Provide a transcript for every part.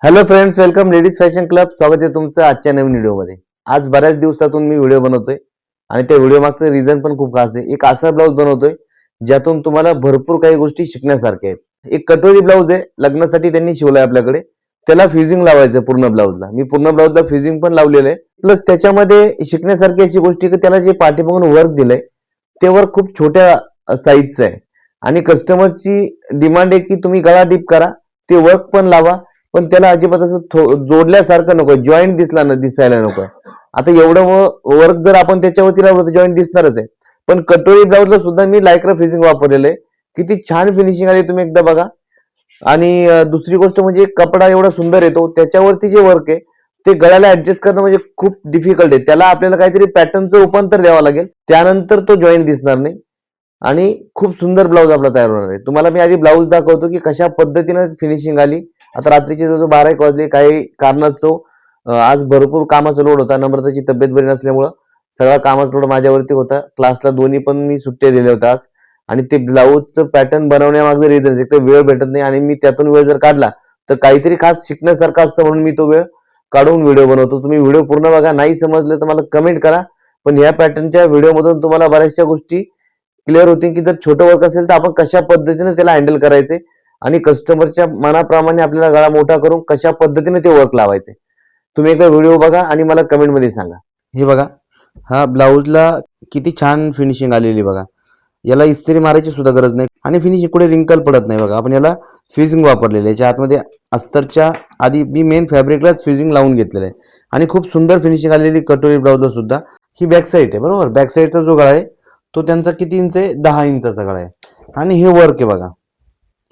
Hello friends, welcome ladies fashion club. स्वागत आहे तुमचं आजच्या नवीन व्हिडिओमध्ये. आज बऱ्याच दिवसातून मी व्हिडिओ बनवतोय आणि त्या व्हिडिओ मागचं रिझन पण खूप खास आहे. एक असा ब्लाऊज बनवतोय ज्यातून तुम्हाला भरपूर काही गोष्टी शिकण्यासारख्या आहेत. एक कटोरी ब्लाऊज आहे, लग्नासाठी त्यांनी शिवलाय आपल्याकडे. त्याला फ्युजिंग लावायचं पूर्ण ब्लाऊजला. मी पूर्ण ब्लाऊजला फ्युजिंग पण लावलेलं आहे. प्लस त्याच्यामध्ये शिकण्यासारखी अशी गोष्टी की त्याला जे पाठीमागून वर्क दिलंय ते वर्क खूप छोट्या साईजचं आहे आणि कस्टमरची डिमांड आहे की तुम्ही गळा डीप करा, ते वर्क पण लावा, पण त्याला अजिबात असं जोडल्यासारखं नको, जॉईंट दिसायला नको. आता एवढं वर्क जर आपण त्याच्यावरती लावलं तर जॉईंट दिसणारच आहे. पण कटोरी ब्लाऊजला सुद्धा मी लायक्रा फिनिशिंग वापरलेलं आहे. किती छान फिनिशिंग आली तुम्ही एकदा बघा. आणि दुसरी गोष्ट म्हणजे कपडा एवढा सुंदर येतो, त्याच्यावरती जे वर्क आहे ते गळ्याला ऍडजस्ट करणं म्हणजे खूप डिफिकल्ट आहे. त्याला आपल्याला काहीतरी पॅटर्नचं रूपांतर द्यावं लागेल, त्यानंतर तो जॉईंट दिसणार नाही आणि खूप सुंदर ब्लाऊज आपला तयार होणार आहे. तुम्हाला मी आधी ब्लाऊज दाखवतो की कशा पद्धतीने फिनिशिंग आली. आता रात्रीचे जो 12 वाजले, काही कारणास्तव आज भरपूर कामाचा लोड होता. नम्रताची तब्येत बरी नसल्यामुळं सगळा कामाचा लोड माझ्यावरती होता. क्लासला दोन्ही पण मी सुट्ट्या दिल्या होत्या आज. आणि ते ब्लाऊजचं पॅटर्न बनवण्यामागचं रिझन एक तर वेळ भेटत नाही आणि मी त्यातून वेळ जर काढला तर काहीतरी खास शिकण्यासारखं असतं म्हणून मी तो वेळ काढून व्हिडिओ बनवतो. तुम्ही व्हिडिओ पूर्ण बघा. नाही समजलं तर मला कमेंट करा. पण या पॅटर्नच्या व्हिडिओमधून तुम्हाला बऱ्याचशा गोष्टी क्लिअर होतील की जर छोटं वर्क असेल तर आपण कशा पद्धतीने त्याला हँडल करायचे आणि कस्टमरच्या मनाप्रमाणे आपल्याला गळा मोठा करून कशा पद्धतीने ते वर्क लावायचे. तुम्ही एकदा व्हिडिओ बघा आणि मला कमेंट मध्ये सांगा. हे बघा, हा ब्लाऊजला किती छान फिनिशिंग आलेली बघा. याला इस्त्री मारायची सुद्धा गरज नाही आणि फिनिशिंग कुठे रिंकल पडत नाही बघा. आपण याला फ्युजिंग वापरलेलं आहे. याच्या आतमध्ये अस्तरच्या आधी मी मेन फॅब्रिकलाच फ्युजिंग लावून घेतलेलं आहे आणि खूप सुंदर फिनिशिंग आलेली कटोरी ब्लाऊजला सुद्धा. ही बॅक साईड आहे बरोबर. बॅक साईडचा जो गळा आहे तो त्यांचा किती इंच आहे, 10 इंचाचा गळा आहे. आणि हे वर्क आहे बघा.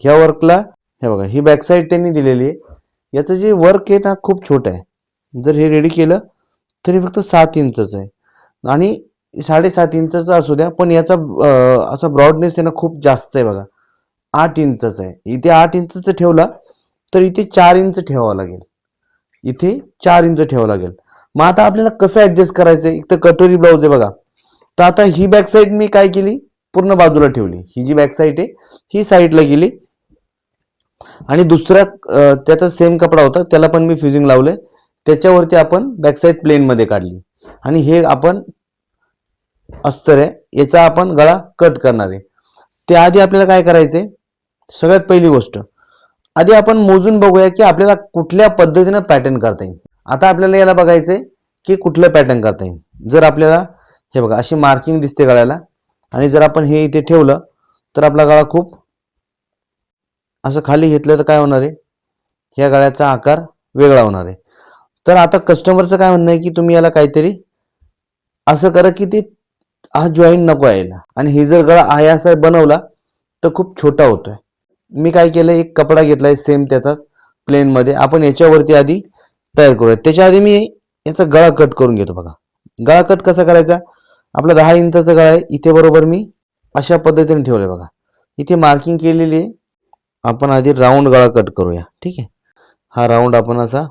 ह्या वर्कला हे बघा, ही बॅक साईड त्यांनी दिलेली आहे. याचं जे वर्क आहे ना खूप छोटं आहे. जर हे रेडी केलं तरी फक्त 7 इंचच आहे आणि 7.5 इंचचा असू द्या, पण याचा असा ब्रॉडनेस आहे ना खूप जास्त आहे बघा. 8 इंचच आहे. इथे 8 इंचचं ठेवला तर इथे 4 इंच ठेवावं लागेल. इथे 4 इंच ठेवावं लागेल. मग आता आपल्याला कसं ऍडजस्ट करायचं. एक तर कटोरी ब्लाऊज आहे बघा. तर आता ही बॅक साईड मी काय केली, पूर्ण बाजूला ठेवली. ही जी बॅक साईड आहे ही साईडला गेली आणि दुसरा त्याचा सेम कपडा होता त्याला पण मी फ्युजिंग लावले. त्याच्यावरती आपण बॅक साईड प्लेन मध्ये काढली आणि हे आपण अस्तर आहे याचा आपण गळा कट करणार आहे. त्याआधी आपल्याला काय करायचंय, सगळ्यात पहिली गोष्ट आधी आपण मोजून बघूया की आपल्याला कुठल्या पद्धतीने पॅटर्न करता येईल. आता आपल्याला याला बघायचंय की कुठलं पॅटर्न करता येईल. जर आपल्याला हे बघा अशी मार्किंग दिसते गळ्याला आणि जर आपण हे इथे ठेवलं तर आपला गळा खूप असं खाली घेतलं तर काय होणार आहे, या गळ्याचा आकार वेगळा होणार आहे. तर आता कस्टमरचं काय म्हणणं आहे की तुम्ही याला काहीतरी असं करा की ते हा जॉईंट नको यायला आणि हे जर गळा आहे असा बनवला तर खूप छोटा होतोय. मी काय केलं, एक कपडा घेतलाय सेम त्याचाच प्लेन मध्ये. आपण याच्यावरती आधी तयार करूया. त्याच्या आधी मी याचा गळा कट करून घेतो बघा. गळा कट कसा करायचा, आपला 10 इंचाचा गळा आहे. इथे बरोबर मी अशा पद्धतीने ठेवलंय बघा. इथे मार्किंग केलेली आहे. आपण आधी राऊंड गळा कट करूया. ठीक आहे. हा राऊंड आपण असा,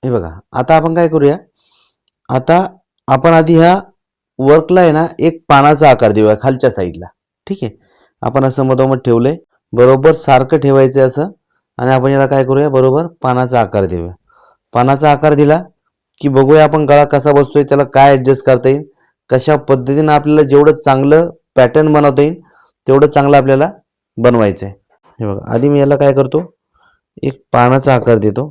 हे बघा. आता आपण काय करूया, आता आपण आधी ह्या वर्कला आहे ना एक पानाचा आकार देऊया खालच्या साईडला. ठीक आहे. आपण असं मधोमध ठेवलंय, बरोबर सारखं ठेवायचं असं आणि आपण याला काय करूया, बरोबर पानाचा आकार देऊया. पानाचा आकार दिला की बघूया आपण गळा कसा बसतोय, त्याला काय ऍडजस्ट करता येईल, कशा पद्धतीने आपल्याला जेवढं चांगलं पॅटर्न बनवता येईल तेवढं चांगलं आपल्याला बनवायचं आहे. हे बघा, आधी मी याला काय करतो, एक पानाचा आकार देतो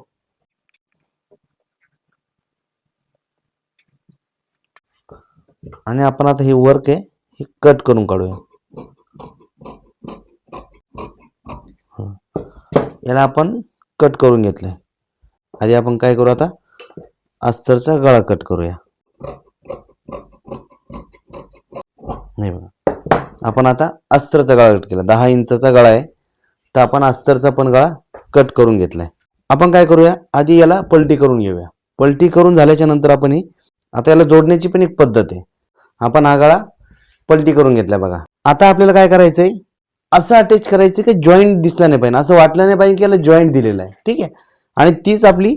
आणि आपण आता हे वर्क आहे हे कट करून काढूया. याला आपण कट करून घेतलंय. आधी आपण काय करू, आता अस्तरचा गळा कट करूया. नाही बघा, आपण आता अस्तरचा गळा कट केला. 10 इंचाचा गळा आहे तर आपण अस्तरचा पण गळा कट करून घेतलाय. आपण काय करूया, आधी याला पलटी करून घेऊया. पलटी करून झाल्याच्या नंतर आपण आता याला जोडण्याची पण एक पद्धत आहे. आपण हा गळा पलटी करून घेतला बघा. आता आपल्याला काय करायचंय, असं अटॅच करायचं की जॉईंट दिसला नाही पाहिजे, असं वाटलं नाही पाहिजे की याला जॉईंट दिलेला आहे. ठीक आहे. आणि तीच आपली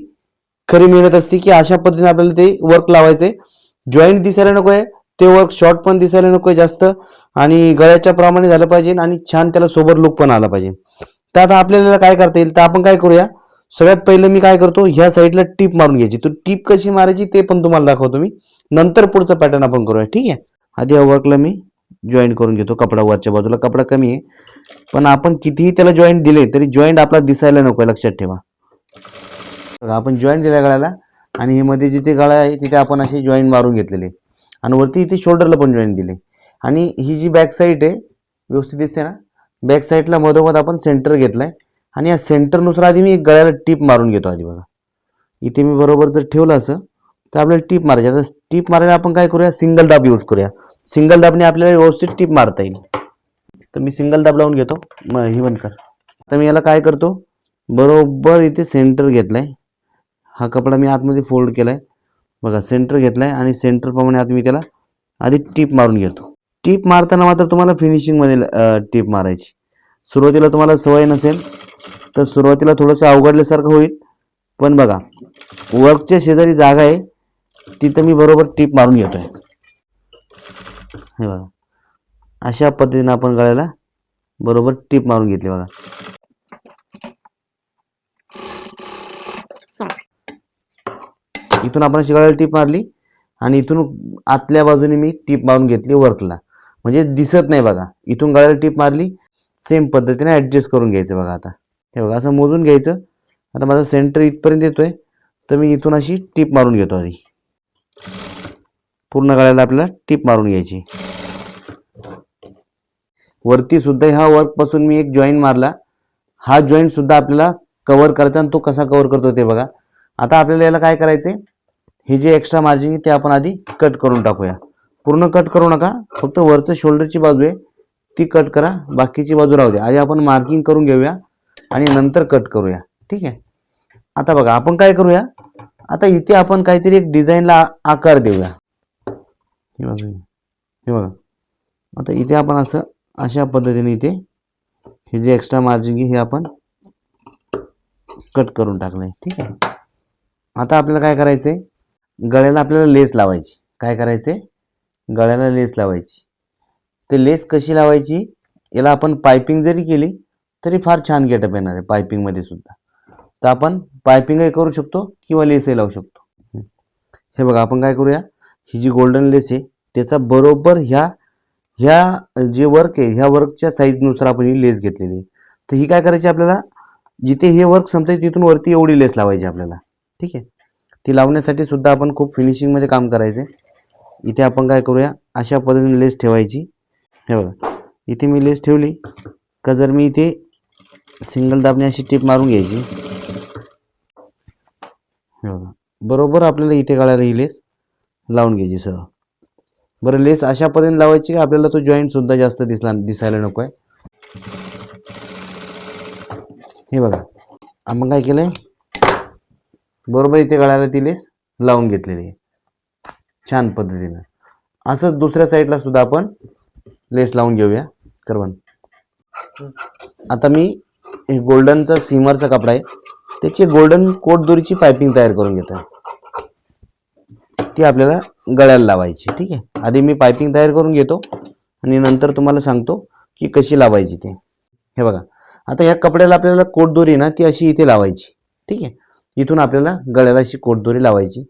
खरी मेहनत असते की अशा पद्धतीने आपल्याला ते वर्क लावायचंय. जॉईंट दिसायला नको आहे, ते वर्क शॉर्ट पण दिसायला नको आहे जास्त, आणि गळ्याच्या प्रमाणे झालं पाहिजे आणि छान त्याला सोबर लुक पण आला पाहिजे. तर आता आपल्याला काय करता येईल, तर आपण काय करूया, सगळ्यात पहिलं मी काय करतो, ह्या साईडला टीप मारून घ्यायची. तर टीप कशी मारायची ते पण तुम्हाला दाखवतो मी, नंतर पुढचं पॅटर्न आपण करूया. ठीक आहे. आधी या वर्कला मी जॉईंट करून घेतो. कपडा वरच्या बाजूला, कपडा कमी आहे पण आपण कितीही त्याला जॉईंट दिले तरी जॉईंट आपला दिसायला नको, लक्षात ठेवा. बघा आपण जॉईंट दिल्या गळ्याला आणि हे मध्ये जिथे गळा आहे तिथे आपण असे जॉईंट मारून घेतलेले आणि वरती इथे शोल्डरला पण जॉईंट दिले. आणि ही जी बॅक साईड आहे व्यवस्थित दिसते ना, बॅक साईडला मधोमध आपण सेंटर घेतलाय आणि या सेंटरनुसार आधी मी गळ्याला टीप मारून घेतो. आधी बघा इथे मी बरोबर जर ठेवलं असं तर आपल्याला टीप मारायची. आता टीप मारायला आपण काय करूया, सिंगल दाब यूज करूया. सिंगल दाबने आपल्याला व्यवस्थित टीप मारता येईल. तर मी सिंगल दाब लावून घेतो. ही बंद कर. आता मी याला काय करतो, बरोबर इथे सेंटर घेतलाय. हा कपडा मी आतमध्ये फोल्ड केलाय बघा, सेंटर घेतलाय आणि सेंटर प्रमाणे आता मी त्याला आधी टीप मारून घेतो. टीप मारताना मात्र तुम्हाला फिनिशिंग मध्ये टीप मारायची. सुरुवातीला तुम्हाला सवय नसेल तर सुरुवातीला थोडंसं अवघडल्यासारखं होईल, पण बघा वर्कच्या शेजारी जागा आहे तिथं मी बरोबर टीप मारून घेतोय. हे बघा अशा पद्धतीने आपण गळ्याला बरोबर टीप मारून घेतली. बघा इथून आपण अशी गळ्याला टीप मारली आणि इथून आतल्या बाजूने मी टीप मारून घेतली वर्कला, म्हणजे दिसत नाही. बघा इथून गळ्याला टीप मारली, सेम पद्धतीने ऍडजस्ट करून घ्यायचं. बघा आता हे बघा असं मोजून घ्यायचं. आता माझा सेंटर इथपर्यंत येतोय तर मी इथून अशी टीप मारून घेतो. आधी पूर्ण गळ्याला आपल्याला टीप मारून घ्यायची. वरती सुद्धा ह्या वर्क पासून मी एक जॉईंट मारला, हा जॉईंट सुद्धा आपल्याला कव्हर करायचा आणि तो कसा कव्हर करतो ते बघा. आता आपल्याला याला काय करायचंय, हे जे एक्स्ट्रा मार्जिन आहे ते आपण आधी कट करून टाकूया. पूर्ण कट करू नका, फक्त वरचं शोल्डरची बाजू आहे ती कट करा, बाकीची बाजू राहू द्या. आधी आपण मार्किंग करून घेऊया आणि नंतर कट करूया. ठीक आहे. आता बघा आपण काय करूया, आता इथे आपण काहीतरी एक डिझाईनला आकार देऊया. हे बघा आता इथे आपण असं अशा पद्धतीने इथे हे जे एक्स्ट्रा मार्जिन आहे हे आपण कट करून टाकलंय. ठीक आहे. आता आपल्याला काय करायचंय, गळ्याला आपल्याला लेस लावायची. काय करायचंय, गळ्याला लेस लावायची. ते लेस कशी लावायची, याला आपण पायपिंग जरी केली तरी फार छान गेटअप येणार आहे पायपिंग मध्ये सुद्धा. तर आपण पायपिंगही करू शकतो किंवा लेसही लावू शकतो. हे बघा आपण काय करूया, ही जी गोल्डन लेस आहे त्याचा बरोबर ह्या जे वर्क आहे ह्या वर्कच्या साईजनुसार आपण ही लेस घेतलेली आहे. तर ही काय करायची, आपल्याला जिथे हे वर्क संपतंय तिथून वरती एवढी लेस लावायची आपल्याला. ठीक आहे. ती लावण्यासाठी सुद्धा आपण खूप फिनिशिंग मध्ये काम करायचंय. इथे आपण काय करूया, अशा पद्धतीने लेस ठेवायची. हे बघा इथे मी लेस ठेवली का जर मी इथे सिंगल दाबने अशी टीप मारून घ्यायची. हे बघा बरोबर आपल्याला इथे गळ्याला ही लेस लावून घ्यायची सरळ. बरं लेस अशा पद्धतीने लावायची की आपल्याला तो जॉईंट सुद्धा जास्त दिसायला नको आहे. हे बघा आपण काय केलंय, बरोबर इथे गळ्याला ती लेस लावून घेतलेली आहे छान पद्धतीने. असंच दुसऱ्या साईडला सुद्धा आपण लेस लावून घेऊया. करवंद आता मी हे गोल्डनचा सीमरचा कपडा आहे त्याची गोल्डन कोट दोरीची पायपिंग तयार करून घेतोय. ती आपल्याला गळ्याला लावायची. ठीक आहे. आधी मी पायपिंग तयार करून घेतो आणि नंतर तुम्हाला सांगतो की कशी लावायची ते. हे बघा आता या कपड्याला आपल्याला कोट दोरी ना ती अशी इथे लावायची. ठीक आहे. इथून आपल्याला गळ्याला अशी कोट दोरी लावायची.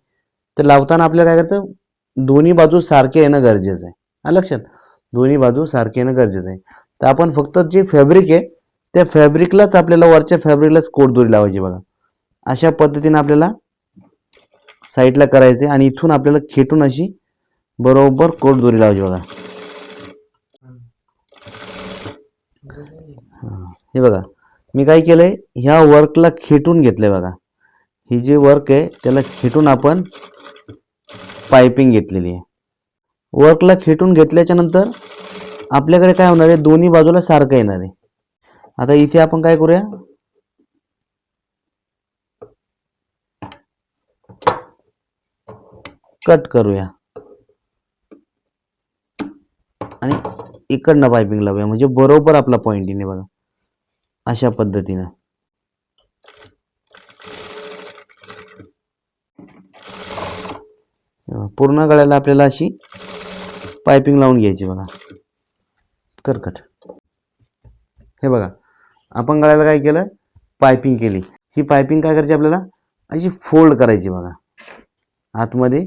तर लावताना आपल्याला काय करायचं, दोन्ही बाजू सारखे येणं गरजेचं आहे. लक्षात, दोन्ही बाजू सारखे येणं गरजेचं आहे. तर आपण फक्त जे फॅब्रिक आहे त्या फॅब्रिकलाच आपल्याला वरच्या फॅब्रिकलाच कोट दोरी लावायची. बघा अशा पद्धतीने आपल्याला साईडला करायचे आणि इथून आपल्याला खेटून अशी बरोबर कोट दोरी लावायची. बघा हे बघा मी काय केलंय, ह्या वर्कला खेटून घेतलंय. बघा ही जे वर्क आहे त्याला खेटून आपण पायपिंग घेतलेली आहे. वर्कला खेटून घेतल्याच्या नंतर आपल्याकडे काय होणार आहे, दोन्ही बाजूला सारखं येणार आहे. आता इथे आपण काय करूया, कट करूया आणि इकडनं पायपिंग लावूया म्हणजे बरोबर आपला पॉइंट येणे. बघा अशा पद्धतीनं पूर्ण गळ्याला आपल्याला अशी पायपिंग लावून घ्यायची. बघा करकट. हे बघा आपण गळ्याला काय केलं, पायपिंग केली. ही पायपिंग काय करायची आपल्याला, अशी फोल्ड करायची बघा, आतमध्ये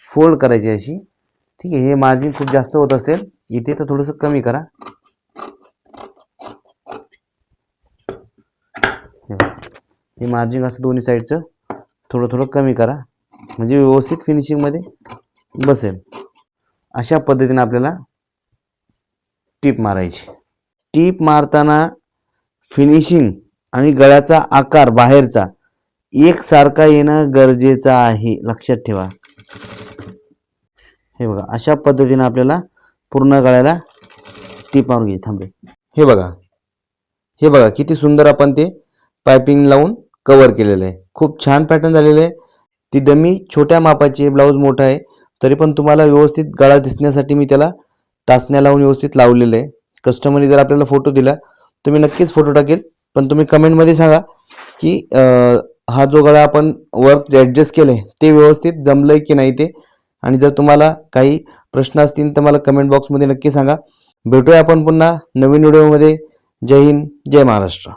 फोल्ड करायची अशी. ठीक आहे. हे मार्जिन खूप जास्त होत असेल इथे तर थोडंसं कमी करा. हे मार्जिन असं दोन्ही साईडचं थोडं थोडं कमी करा, म्हणजे व्यवस्थित फिनिशिंगमध्ये बसेल. अशा पद्धतीने आपल्याला टीप मारायची. टीप मारताना फिनिशिंग आणि गळ्याचा आकार बाहेरचा एकसारखा येणं गरजेचं आहे, लक्षात ठेवा. हे बघा, अशा पद्धतीने आपल्याला पूर्ण गळ्याला टीप मारून घ्यायची. थांबे, हे बघा, हे बघा किती सुंदर आपण ते पायपिंग लावून कव्हर केलेलं आहे. खूप छान पॅटर्न झालेलं आहे. ती डमी छोट्या मापाची आहे, ब्लाऊज मोठा आहे, तरी पण तुम्हाला व्यवस्थित गळा दिसण्यासाठी मी त्याला टाचण्या लावून व्यवस्थित लावलेलं आहे. कस्टमरने जर आपल्याला फोटो दिला तर मी नक्कीच फोटो टाकेल, पण तुम्ही कमेंटमध्ये सांगा की हा जो गळा आपण वर्क ॲडजस्ट केलं आहे ते व्यवस्थित जमलं आहे की नाही ते. आणि जर तुम्हाला काही प्रश्न असतील तर मला कमेंट बॉक्समध्ये नक्की सांगा. भेटूया आपण पुन्हा नवीन व्हिडिओमध्ये. जय हिंद, जय महाराष्ट्र.